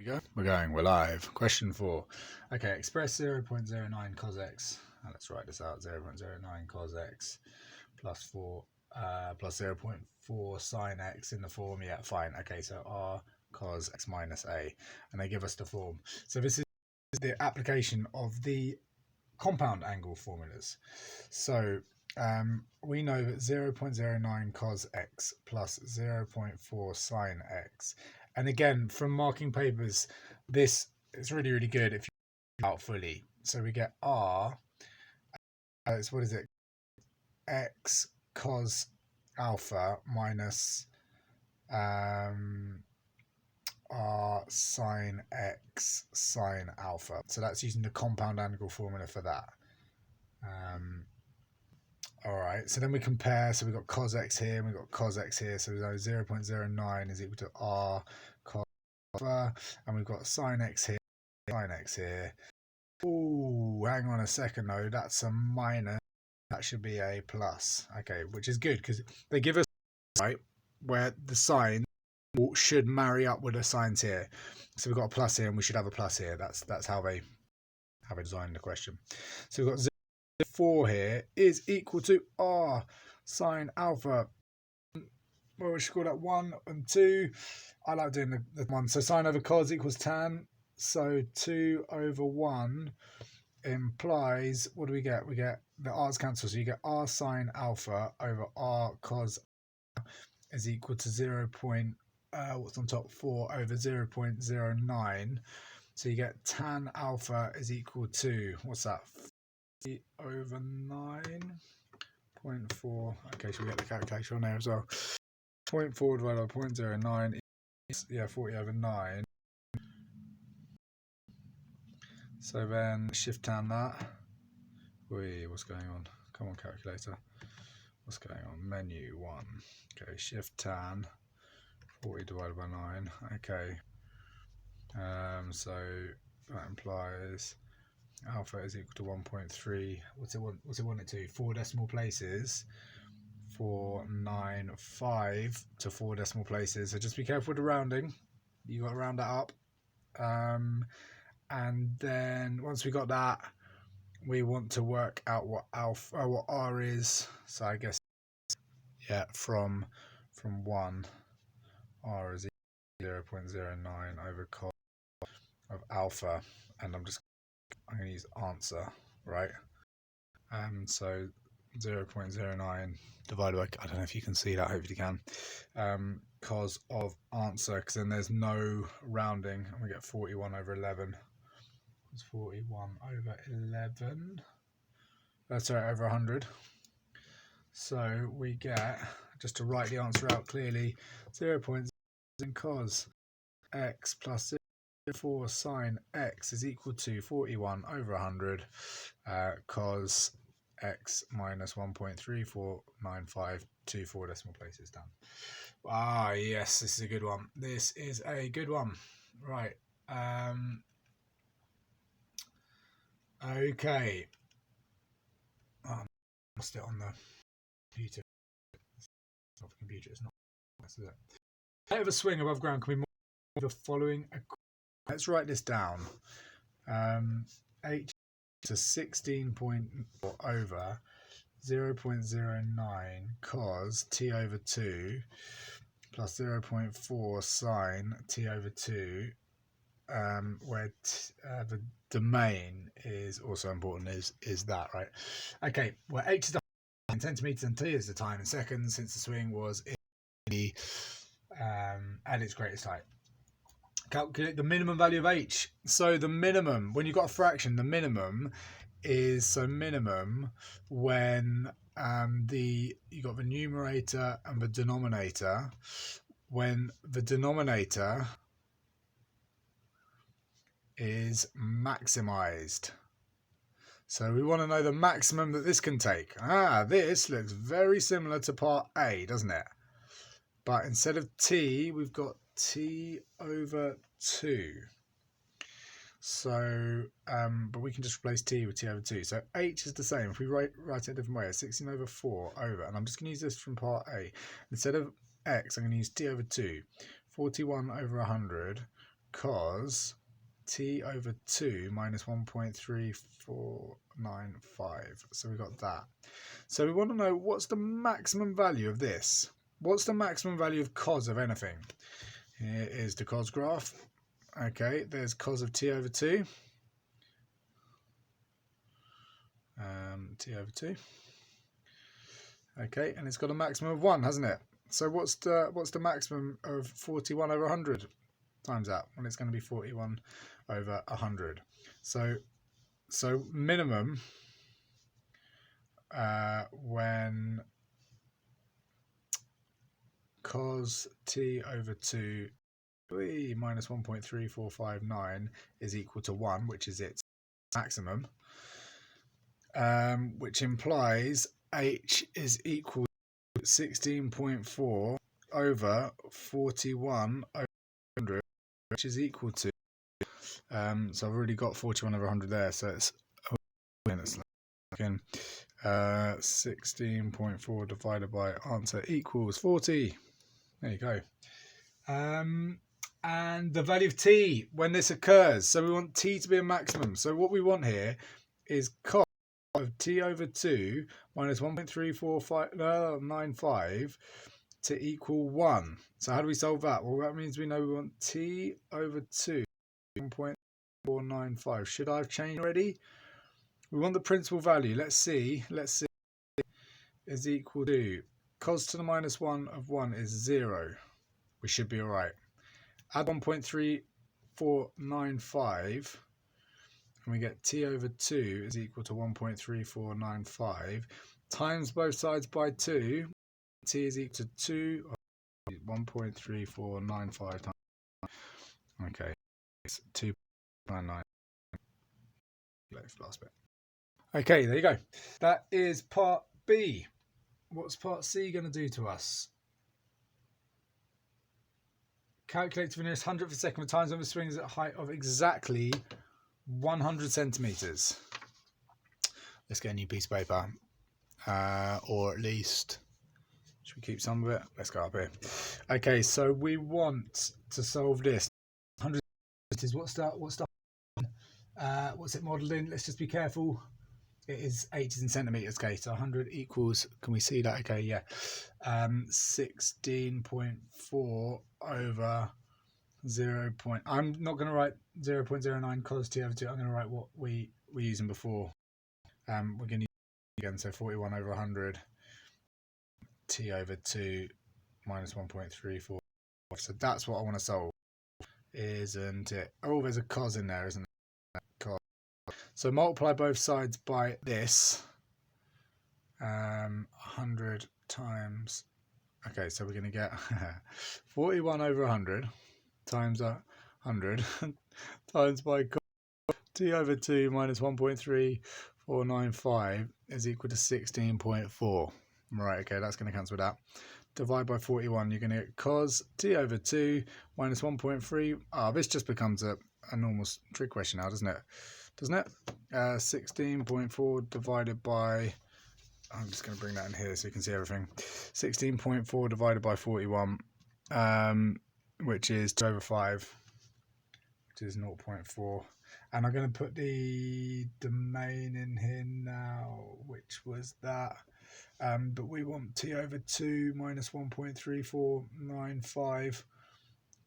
go. We're live. Question 4. Okay, express 0.09 cos x. Let's write this out. 0.09 cos x plus 4 plus 0.4 sin x in the form. Yeah, fine. Okay, so r cos x minus a. And they give us the form. So this is the application of the compound angle formulas. So we know that 0.09 cos x plus 0.4 sin x. And again, from marking papers, this is really, really good if you out fully. So we get r, it's what is it? X cos alpha minus r sine x sine alpha. So that's using the compound angle formula for that. All right, so then we compare. So we've got cos x here, and we've got cos x here. So we know 0.09 is equal to r cos alpha, and we've got sine x here, sine x here. Oh, hang on a second though, that's a minus. That should be a plus. Okay, which is good because they give us right where the sine should marry up with the signs here. So we've got a plus here, and we should have a plus here. That's how they designed the question. So we've got 4 here is equal to r sine alpha. Well, we should call that 1 and 2. I like doing the 1. So sine over cos equals tan. So 2 over 1 implies, what do we get? We get the r's cancel. So you get r sine alpha over r cos is equal to 0. What's on top? 4 over 0.09. So you get tan alpha is equal to, what's that? Over 9.4. Okay, so we get the calculation on there as well. 0.4 divided by 0.09 is 40 over 9. So then shift tan that. Wait, what's going on? Come on, calculator. What's going on? Menu 1. Okay, shift tan 40 divided by 9. Okay. So that implies alpha is equal to 1.3. What's it want it to? 4 decimal places. 495 to 4 decimal places. So just be careful with the rounding. You got to round that up. And then once we got that, we want to work out what r is. So I guess from 1, r is 0.09 over cos of alpha, and I'm going to use answer, right? So 0.09 divided by, I don't know if you can see that, hopefully you can, cos of answer, because then there's no rounding, and we get 41 over 11. It's 41 over 11. That's right, over 100. So we get, just to write the answer out clearly, 0.09 cos x plus 0.4 sine x is equal to 41 over 100 cos x minus 1.349524 decimal places down. Ah, yes, this is a good one. This is a good one. Right. Okay. I lost it on the computer. It's not the computer, it's not. This is it. Height of a swing above ground can be more of the following. Let's write this down. H to 16.4 over 0.09 cos t over 2 plus 0.4 sine t over 2, where the domain is also important, is that, right? Okay, well, h is the height in centimeters and t is the time in seconds since the swing was in the, at its greatest height. Calculate the minimum value of h. So the minimum, when you've got a fraction, the minimum is, so minimum when you got the numerator and the denominator, when the denominator is maximized. So we want to know the maximum that this can take. This looks very similar to part A, doesn't it? But instead of t, we've got t over 2. So, but we can just replace t with t over 2. So h is the same. If we write it a different way, it's 16 over 4 over. And I'm just going to use this from part A. Instead of x, I'm going to use t over 2. 41 over 100 cos t over 2 minus 1.3495. So we got that. So we want to know what's the maximum value of this. What's the maximum value of cos of anything? Here is the cos graph. Okay, there's cos of t over 2. T over 2. Okay, and it's got a maximum of 1, hasn't it? So what's the maximum of 41 over 100 times that? Well, it's going to be 41 over 100. So minimum when cos t over 2 minus 1.3459 is equal to 1, which is its maximum, which implies h is equal to 16.4 over 41 over 100, which is equal to, so I've already got 41 over 100 there, so it's 16.4 divided by answer equals 40. There you go. And the value of t when this occurs. So we want t to be a maximum. So what we want here is cos of t over 2 minus 1.34595 to equal 1. So how do we solve that? Well, that means we know we want t over 2 1.495. Should I have changed already? We want the principal value. Let's see. Is equal to cos to the minus 1 of 1 is 0. We should be all right. Add 1.3495 and we get t over 2 is equal to 1.3495 times both sides by 2. T is equal to 2, 1.3495 times. Okay, it's 2.99. Last bit. Okay, there you go. That is part B. What's part C going to do to us? Calculate to the nearest hundredth of a second with times over swings at a height of exactly 100 centimeters. Let's get a new piece of paper, or at least, should we keep some of it? Let's go up here. Okay, so we want to solve this. 100 centimeters. What's it modelled in? Let's just be careful. It is 80s in centimeters. Okay, so 100 equals. Can we see that? Okay, yeah. 16.4 over 0. I'm not going to write 0.09 cos t over 2. I'm going to write what we were using before. We're going to use again. So 41 over 100 t over 2 minus 1.34. So that's what I want to solve, isn't it? Oh, there's a cos in there, isn't it? Cos. So multiply both sides by this. 100 times. Okay, so we're going to get 41 over 100 times 100 times by cos t over 2 minus 1.3495 is equal to 16.4. Right, okay, that's going to cancel that. Divide by 41, you're going to get cos t over 2 minus 1.3. This just becomes a normal trig question now, doesn't it? 16.4 divided by, I'm just going to bring that in here so you can see everything. 16.4 divided by 41, which is 2 over 5, which is 0.4. And I'm going to put the domain in here now, which was that. But we want t over 2 minus 1.3495.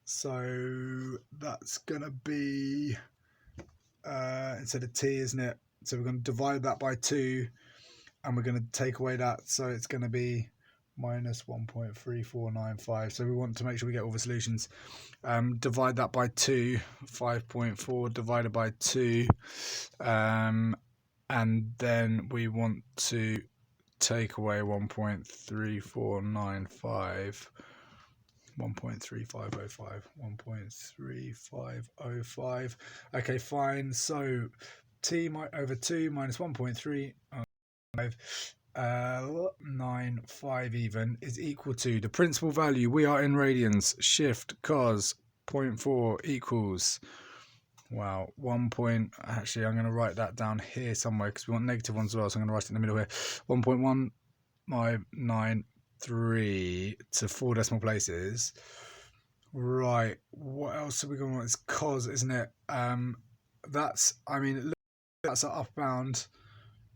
So that's going to be, instead of t, isn't it? So we're going to divide that by 2. And we're going to take away that, so it's going to be minus 1.3495. So we want to make sure we get all the solutions. Divide that by 2, 5.4 divided by 2. And then we want to take away 1.3495. 1.3505. Okay, fine. So t over 2 minus 1.395 even is equal to the principal value. We are in radians. Shift cos 0.4 equals, wow, 1 point. Actually, I'm going to write that down here somewhere because we want negative ones as well. So I'm going to write it in the middle here. 1.1593 to 4 decimal places. Right, what else are we going on? It's cos, isn't it? That's, I mean, that's our upper bound.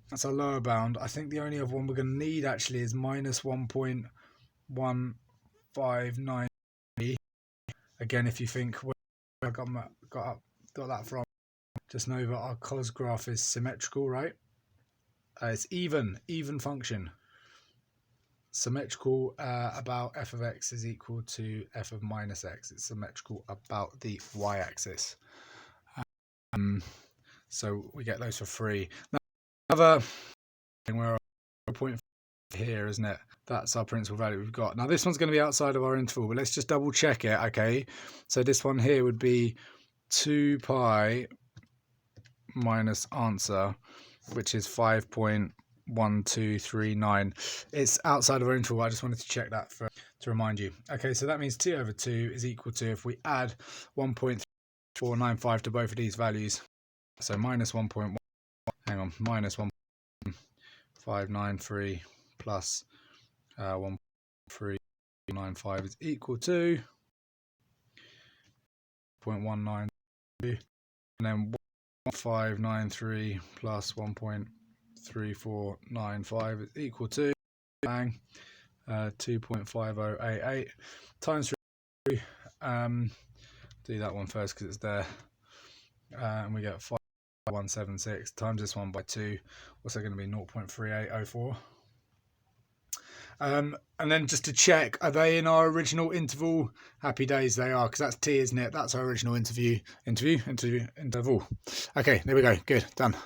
That's our lower bound. I think the only other one we're going to need actually is minus 1.159. Again, if you think where I got that from, just know that our cos graph is symmetrical, right? It's even function. Symmetrical about f of x is equal to f of minus x. It's symmetrical about the y-axis. So we get those for free. Now, another thing where our point here, isn't it? That's our principal value we've got. Now this one's going to be outside of our interval, but let's just double check it, okay? So this one here would be 2 pi minus answer, which is 5.1239. It's outside of our interval. I just wanted to check that to remind you. Okay, so that means t over 2 is equal to, if we add 1.495 to both of these values, so minus 1.1, hang on, minus 1.593 plus 1.395 is equal to 0.192, and then 1.593 plus 1.3495 is equal to 2.5088 times 3. Do that one first because it's there, and we get 5176 times this one by 2. What's that going to be? 0.3804. And then just to check, are they in our original interval? Happy days, they are, because that's t, isn't it? That's our original interval. Okay, there we go. Good, done.